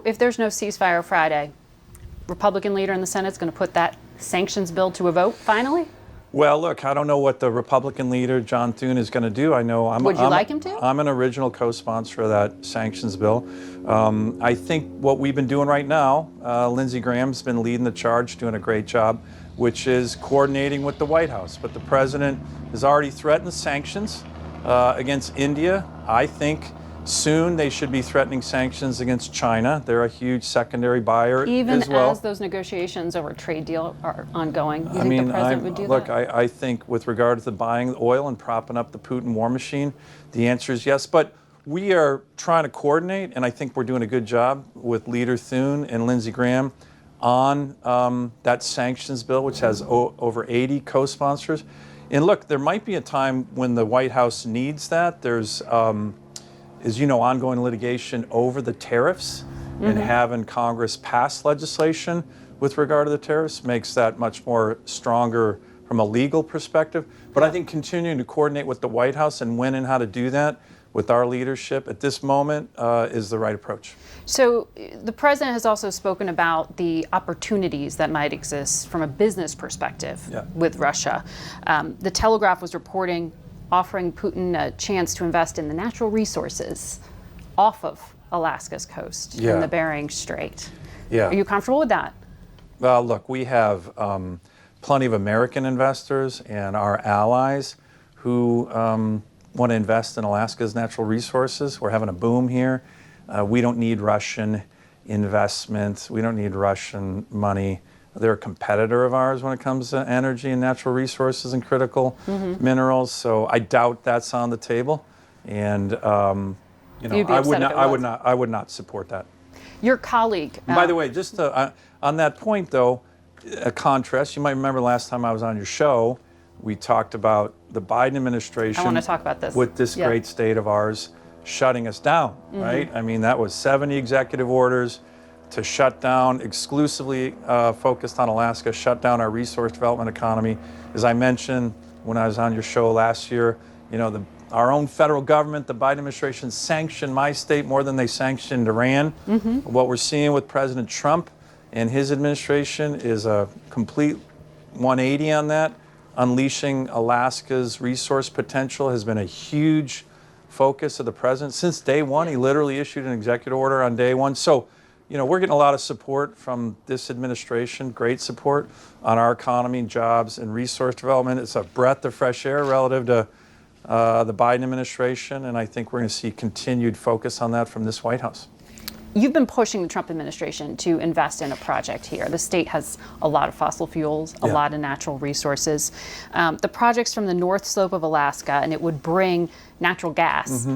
if there's no ceasefire Friday, Republican leader in the Senate is going to put that sanctions bill to a vote finally? Well, look, I don't know what the Republican leader, John Thune, is going to do. I know Would you like him to? I'm an original co-sponsor of that sanctions bill. I think what we've been doing right now, Lindsey Graham's been leading the charge, doing a great job, which is coordinating with the White House. But the president has already threatened sanctions against India. I think soon they should be threatening sanctions against China. They're a huge secondary buyer as well. Even as those negotiations over a trade deal are ongoing, you think the president would do that? Look, I think with regard to the buying of oil and propping up the Putin war machine, the answer is yes. But we are trying to coordinate, and I think we're doing a good job with Leader Thune and Lindsey Graham on that sanctions bill, which has over 80 co-sponsors. And look, there might be a time when the White House needs that. There's as you know, ongoing litigation over the tariffs, and having Congress pass legislation with regard to the tariffs makes that much more stronger from a legal perspective. But I think continuing to coordinate with the White House and when and how to do that with our leadership at this moment is the right approach. So the president has also spoken about the opportunities that might exist from a business perspective with Russia. The Telegraph was reporting offering Putin a chance to invest in the natural resources off of Alaska's coast in the Bering Strait. Are you comfortable with that? Well, look, we have plenty of American investors and our allies who want to invest in Alaska's natural resources. We're having a boom here. We don't need Russian investment. We don't need Russian money. They're a competitor of ours when it comes to energy and natural resources and critical minerals. So I doubt that's on the table, and I would not support that. Your colleague. By the way, just on that point, though, a contrast. You might remember last time I was on your show, we talked about the Biden administration. I want to talk about this with this great state of ours shutting us down. Right? I mean, that was 70 executive orders to shut down, exclusively focused on Alaska, shut down our resource development economy. As I mentioned when I was on your show last year, our own federal government, the Biden administration, sanctioned my state more than they sanctioned Iran. What we're seeing with President Trump and his administration is a complete 180 on that. Unleashing Alaska's resource potential has been a huge focus of the president. Since day one, he literally issued an executive order on day one. So, we're getting a lot of support from this administration, great support on our economy, jobs, and resource development. It's a breath of fresh air relative to the Biden administration, and I think we're going to see continued focus on that from this White House. You've been pushing the Trump administration to invest in a project here. The state has a lot of fossil fuels, a lot of natural resources. The project's from the North Slope of Alaska, and it would bring natural gas,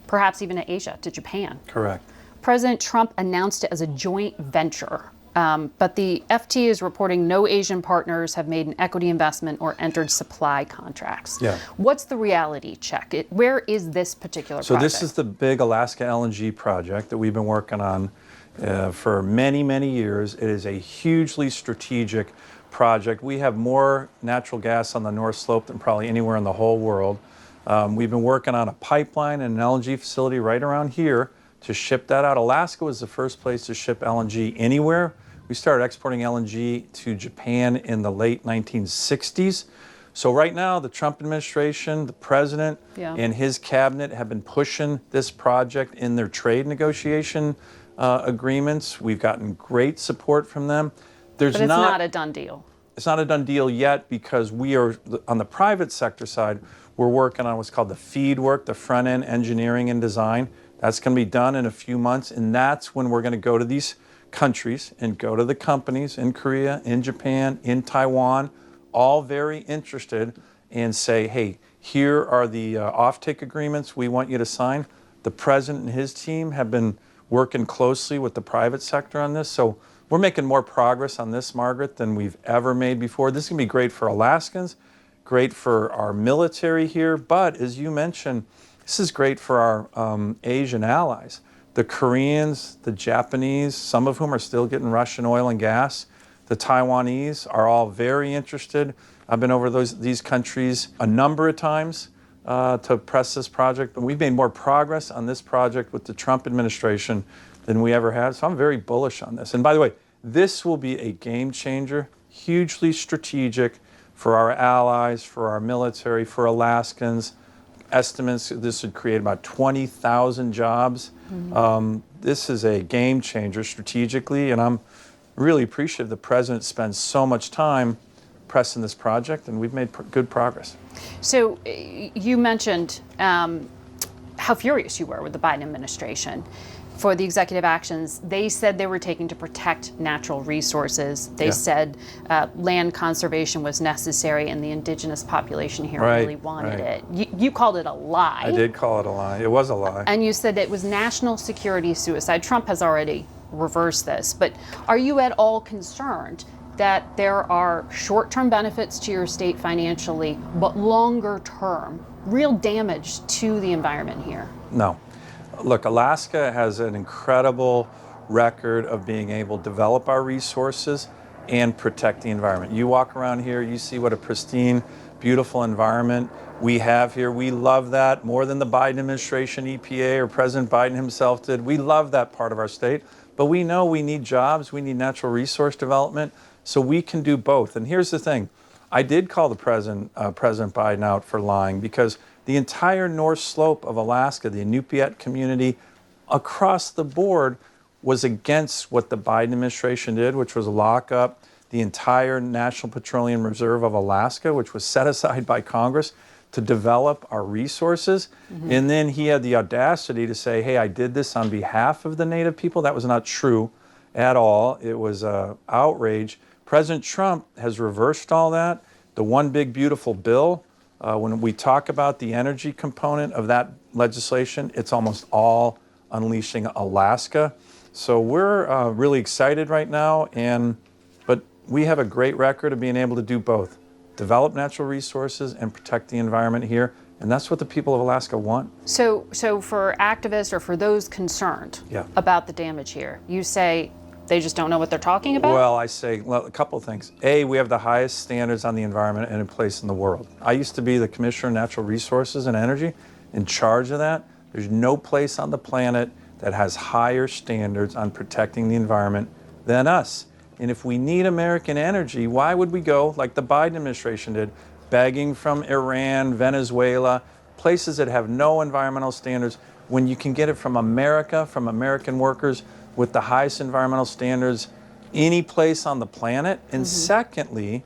perhaps even to Asia, to Japan. Correct. President Trump announced it as a joint venture, but the FT is reporting no Asian partners have made an equity investment or entered supply contracts. What's the reality check? Where is this particular project? So this is the big Alaska LNG project that we've been working on for many, many years. It is a hugely strategic project. We have more natural gas on the North Slope than probably anywhere in the whole world. We've been working on a pipeline and an LNG facility right around here to ship that out. Alaska was the first place to ship LNG anywhere. We started exporting LNG to Japan in the late 1960s. So right now, the Trump administration, the president, and his cabinet have been pushing this project in their trade negotiation agreements. We've gotten great support from them. But it's not a done deal. It's not a done deal yet because we are, on the private sector side, we're working on what's called the FEED work, the front-end engineering and design. That's going to be done in a few months, and that's when we're going to go to these countries and go to the companies in Korea, in Japan, in Taiwan, all very interested, and say, hey, here are the offtake agreements we want you to sign. The president and his team have been working closely with the private sector on this, so we're making more progress on this, Margaret, than we've ever made before. This is going to be great for Alaskans, great for our military here, but as you mentioned, this is great for our Asian allies. The Koreans, the Japanese, some of whom are still getting Russian oil and gas. The Taiwanese are all very interested. I've been over these countries a number of times to press this project, but we've made more progress on this project with the Trump administration than we ever had. So I'm very bullish on this. And by the way, this will be a game changer, hugely strategic for our allies, for our military, for Alaskans. Estimates this would create about 20,000 jobs. This is a game changer strategically, and I'm really appreciative the president spends so much time pressing this project, and we've made good progress. So you mentioned how furious you were with the Biden administration for the executive actions they said they were taking to protect natural resources. They said land conservation was necessary and the indigenous population here really wanted it. You called it a lie. I did call it a lie. It was a lie. And you said it was national security suicide. Trump has already reversed this, but are you at all concerned that there are short-term benefits to your state financially, but longer-term, real damage to the environment here? No. Look, Alaska has an incredible record of being able to develop our resources and protect the environment. You walk around here, you see what a pristine, beautiful environment we have here. We love that more than the Biden administration, EPA, or President Biden himself did. We love that part of our state, but we know we need jobs, we need natural resource development, so we can do both. And here's the thing. I did call the President Biden out for lying because the entire North Slope of Alaska, the Inupiat community, across the board was against what the Biden administration did, which was lock up the entire National Petroleum Reserve of Alaska, which was set aside by Congress to develop our resources. And then he had the audacity to say, hey, I did this on behalf of the Native people. That was not true at all. It was outrage. President Trump has reversed all that. The One Big Beautiful Bill, when we talk about the energy component of that legislation, it's almost all unleashing Alaska. So we're really excited right now, but we have a great record of being able to do both, develop natural resources and protect the environment here, and that's what the people of Alaska want. So for activists or for those concerned about the damage here, you say they just don't know what they're talking about? Well, I say a couple of things. A, we have the highest standards on the environment any place in the world. I used to be the Commissioner of Natural Resources and Energy, in charge of that. There's no place on the planet that has higher standards on protecting the environment than us. And if we need American energy, why would we go, like the Biden administration did, begging from Iran, Venezuela, places that have no environmental standards, when you can get it from America, from American workers, with the highest environmental standards any place on the planet? And secondly,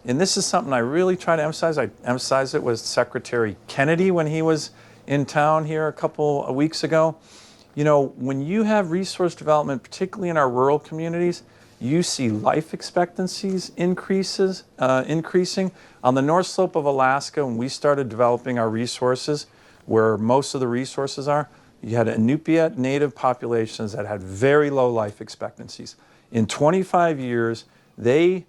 and this is something I really try to emphasize, I emphasized it with Secretary Kennedy when he was in town here a couple of weeks ago. You know, when you have resource development, particularly in our rural communities, you see life expectancies increasing. On the North Slope of Alaska, when we started developing our resources, where most of the resources are, you had Inupiat native populations that had very low life expectancies. In 25 years, they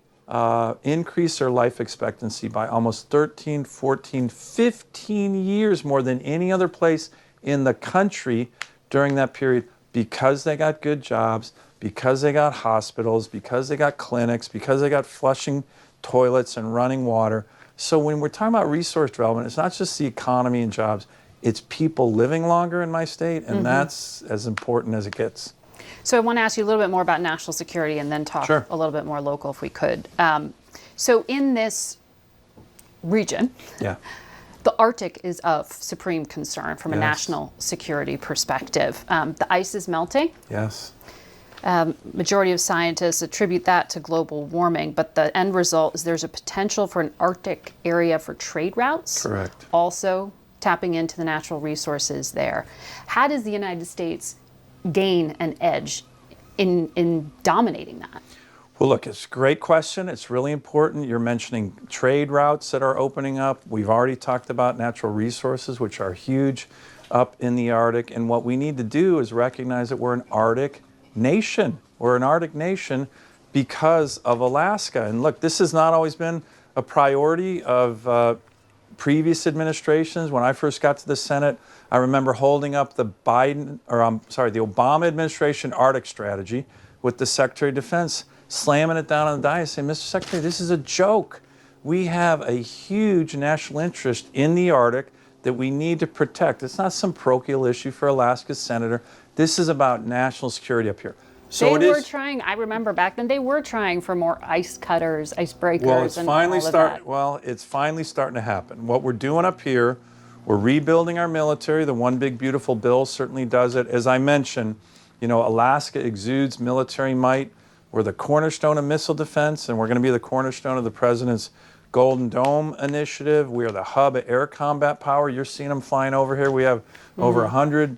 increased their life expectancy by almost 13, 14, 15 years more than any other place in the country during that period, because they got good jobs, because they got hospitals, because they got clinics, because they got flushing toilets and running water. So when we're talking about resource development, it's not just the economy and jobs, it's people living longer in my state, and that's as important as it gets. So I want to ask you a little bit more about national security and then talk a little bit more local if we could. So in this region, the Arctic is of supreme concern from a national security perspective. The ice is melting. Majority of scientists attribute that to global warming, but the end result is there's a potential for an Arctic area for trade routes. Also tapping into the natural resources there. How does the United States gain an edge in dominating that? Well, look, it's a great question. It's really important. You're mentioning trade routes that are opening up. We've already talked about natural resources, which are huge up in the Arctic. And what we need to do is recognize that we're an Arctic nation. We're an Arctic nation because of Alaska. And look, this has not always been a priority of previous administrations. When I first got to the Senate, I remember holding up the Obama administration Arctic strategy with the Secretary of Defense, slamming it down on the dais, saying, Mr. Secretary, this is a joke. We have a huge national interest in the Arctic that we need to protect. It's not some parochial issue for Alaska's senator. This is about national security up here. So they were trying, I remember back then, they were trying for more ice cutters, ice breakers, well, it's and finally all of that. Well, it's finally starting to happen. What we're doing up here, we're rebuilding our military. The One Big Beautiful Bill certainly does it. As I mentioned, you know, Alaska exudes military might. We're the cornerstone of missile defense, and we're going to be the cornerstone of the President's Golden Dome initiative. We are the hub of air combat power. You're seeing them flying over here. We have over 100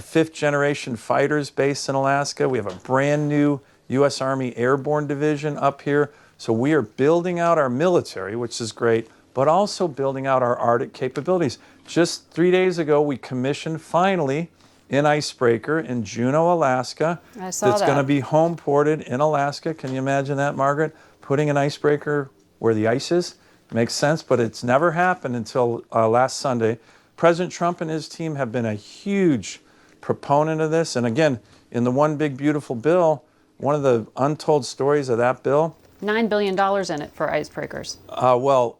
fifth-generation fighters based in Alaska. We have a brand new U.S. Army Airborne Division up here. So we are building out our military, which is great, but also building out our Arctic capabilities. Just 3 days ago, we commissioned finally an icebreaker in Juneau, Alaska. I saw that's going to be home ported in Alaska. Can you imagine that, Margaret? Putting an icebreaker where the ice is? Makes sense, but it's never happened until last Sunday. President Trump and his team have been a huge proponent of this. And again, in the One Big Beautiful Bill, one of the untold stories of that bill, $9 billion in it for icebreakers. Well,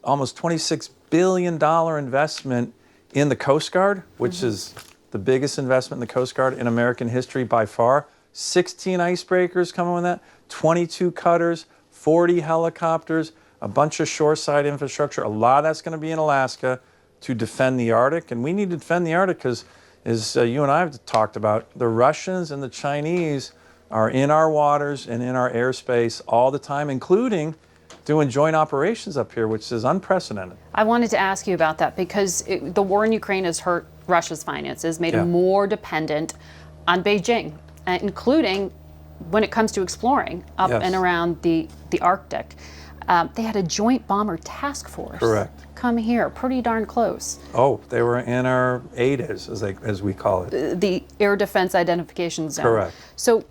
almost $26 billion investment in the Coast Guard, which is the biggest investment in the Coast Guard in American history by far. 16 icebreakers coming with that, 22 cutters, 40 helicopters, a bunch of shoreside infrastructure. A lot of that's going to be in Alaska to defend the Arctic. And we need to defend the Arctic because, as you and I have talked about, the Russians and the Chinese are in our waters and in our airspace all the time, including doing joint operations up here, which is unprecedented. I wanted to ask you about that because the war in Ukraine has hurt Russia's finances, made it more dependent on Beijing, including when it comes to exploring up and around the Arctic. They had a joint bomber task force. Correct. Come here, pretty darn close. Oh, they were in our ADIZ, as we call it. The Air Defense Identification Zone. Correct. So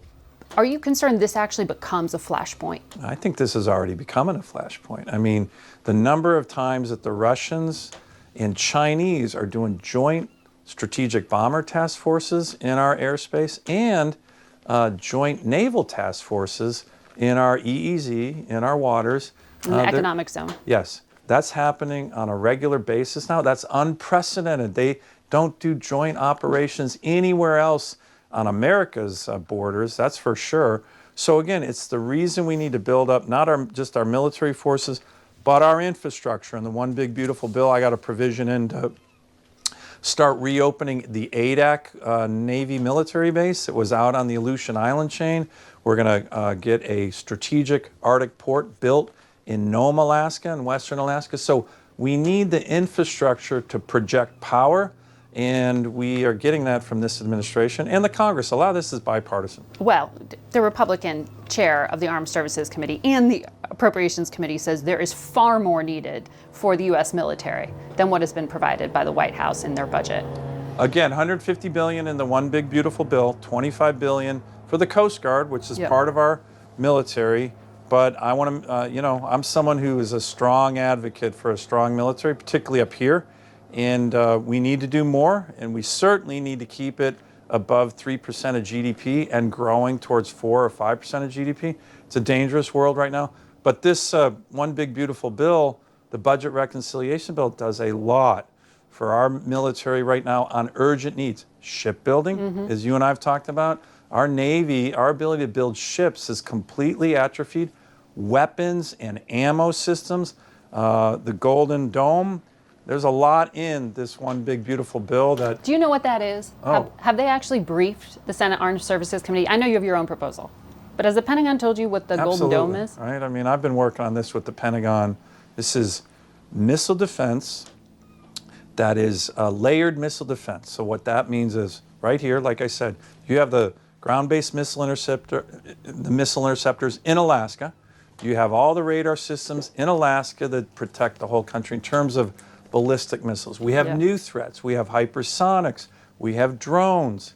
are you concerned this actually becomes a flashpoint? I think this is already becoming a flashpoint. I mean, the number of times that the Russians and Chinese are doing joint strategic bomber task forces in our airspace and joint naval task forces in our EEZ, in our waters. In the economic zone. Yes. That's happening on a regular basis now. That's unprecedented. They don't do joint operations anywhere else on America's borders, that's for sure. So again, it's the reason we need to build up not just our military forces, but our infrastructure. And the One Big Beautiful Bill, I got a provision in to start reopening the ADAC Navy military base. It was out on the Aleutian Island chain. We're going to get a strategic Arctic port built in Nome, Alaska, and western Alaska. So we need the infrastructure to project power, and we are getting that from this administration and the Congress. A lot of this is bipartisan. Well, the Republican chair of the Armed Services Committee and the Appropriations Committee says there is far more needed for the U.S. military than what has been provided by the White House in their budget. Again, $150 billion in the One Big Beautiful Bill, $25 billion for the Coast Guard, which is part of our military. But I want to, I'm someone who is a strong advocate for a strong military, particularly up here. And we need to do more, and we certainly need to keep it above 3% of GDP and growing towards 4 or 5% of GDP. It's a dangerous world right now. But this One Big Beautiful Bill, the Budget Reconciliation Bill, does a lot for our military right now on urgent needs. Shipbuilding, as you and I have talked about. Our Navy, our ability to build ships is completely atrophied. Weapons and ammo systems, the Golden Dome. There's a lot in this One Big Beautiful Bill that... Do you know what that is? Oh. Have they actually briefed the Senate Armed Services Committee? I know you have your own proposal, but has the Pentagon told you what the Golden Dome is? Right. I mean, I've been working on this with the Pentagon. This is missile defense that is layered missile defense. So what that means is, right here, like I said, you have the ground-based missile interceptors in Alaska. You have all the radar systems in Alaska that protect the whole country in terms of ballistic missiles. We have new threats. We have hypersonics. We have drones.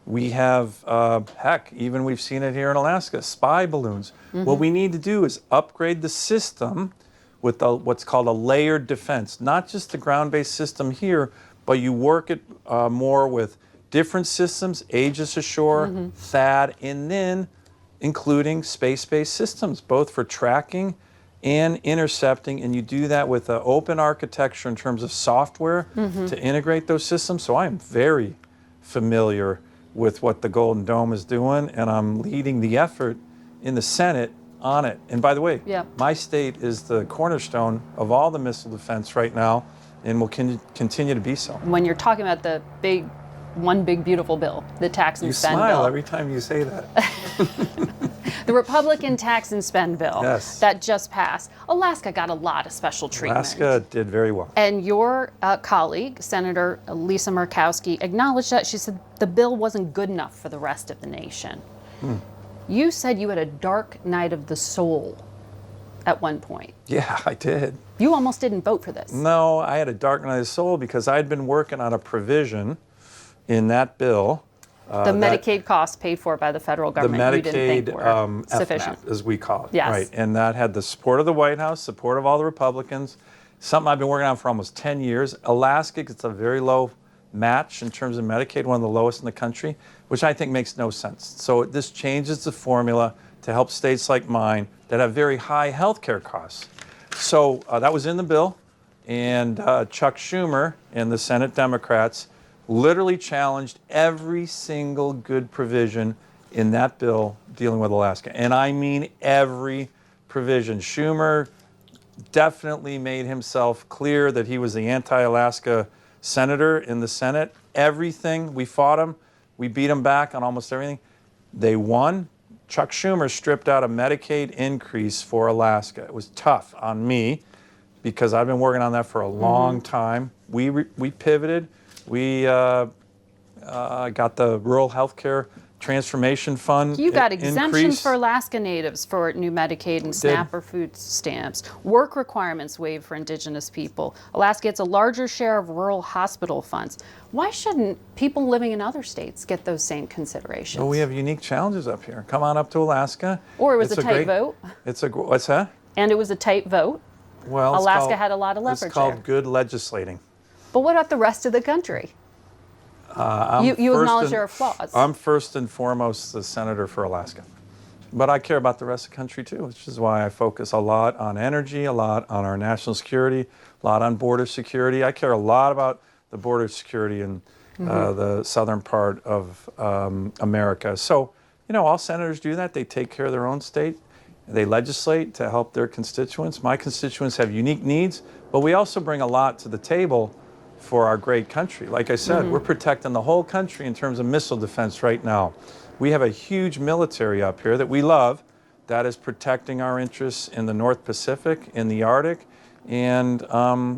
We have, even we've seen it here in Alaska, spy balloons. What we need to do is upgrade the system with what's called a layered defense. Not just the ground-based system here, but you work it more with different systems, Aegis Ashore, THAAD, and then including space-based systems, both for tracking and intercepting, and you do that with an open architecture in terms of software to integrate those systems. So I am very familiar with what the Golden Dome is doing, and I'm leading the effort in the Senate on it. And by the way, my state is the cornerstone of all the missile defense right now, and will continue to be so. When you're talking about the one big beautiful bill, the tax and spend bill. You smile every time you say that. The Republican tax and spend bill that just passed. Alaska got a lot of special treatment. Alaska did very well. And your colleague, Senator Lisa Murkowski, acknowledged that. She said the bill wasn't good enough for the rest of the nation. You said you had a dark night of the soul at one point. Yeah, I did. You almost didn't vote for this. No, I had a dark night of the soul because I'd been working on a provision in that bill. The Medicaid costs paid for by the federal government. The Medicaid, you didn't think were sufficient. FMAP, as we call it. Yes. Right. And that had the support of the White House, support of all the Republicans, something I've been working on for almost 10 years. Alaska gets a very low match in terms of Medicaid, one of the lowest in the country, which I think makes no sense. So this changes the formula to help states like mine that have very high health care costs. So that was in the bill, and Chuck Schumer and the Senate Democrats literally challenged every single good provision in that bill dealing with Alaska. And I mean every provision. Schumer definitely made himself clear that he was the anti-Alaska senator in the Senate. Everything, we fought him. We beat him back on almost everything. They won. Chuck Schumer stripped out a Medicaid increase for Alaska. It was tough on me because I've been working on that for a long time. We pivoted. We got the Rural Health Care Transformation Fund. You got exemptions for Alaska Natives for new Medicaid and SNAP or food stamps. Work requirements waived for Indigenous people. Alaska gets a larger share of rural hospital funds. Why shouldn't people living in other states get those same considerations? Well, we have unique challenges up here. Come on up to Alaska. Or it was a tight vote. What's that? And it was a tight vote. Well, Alaska had a lot of leverage there. It's called good legislating. But what about the rest of the country? You acknowledge there are flaws. I'm first and foremost the senator for Alaska. But I care about the rest of the country too, which is why I focus a lot on energy, a lot on our national security, a lot on border security. I care a lot about the border security in the southern part of America. So, all senators do that. They take care of their own state. They legislate to help their constituents. My constituents have unique needs, but we also bring a lot to the table for our great country. Like I said, we're protecting the whole country in terms of missile defense right now. We have a huge military up here that we love that is protecting our interests in the North Pacific, in the Arctic, and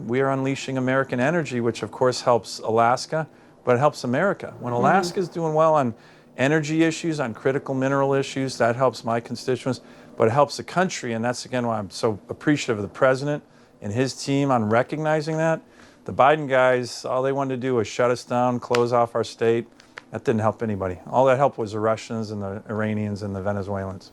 we are unleashing American energy, which of course helps Alaska, but it helps America. When Alaska is doing well on energy issues, on critical mineral issues, that helps my constituents, but it helps the country, and that's again why I'm so appreciative of the president and his team on recognizing that. The Biden guys, all they wanted to do was shut us down, close off our state. That didn't help anybody. All that helped was the Russians and the Iranians and the Venezuelans.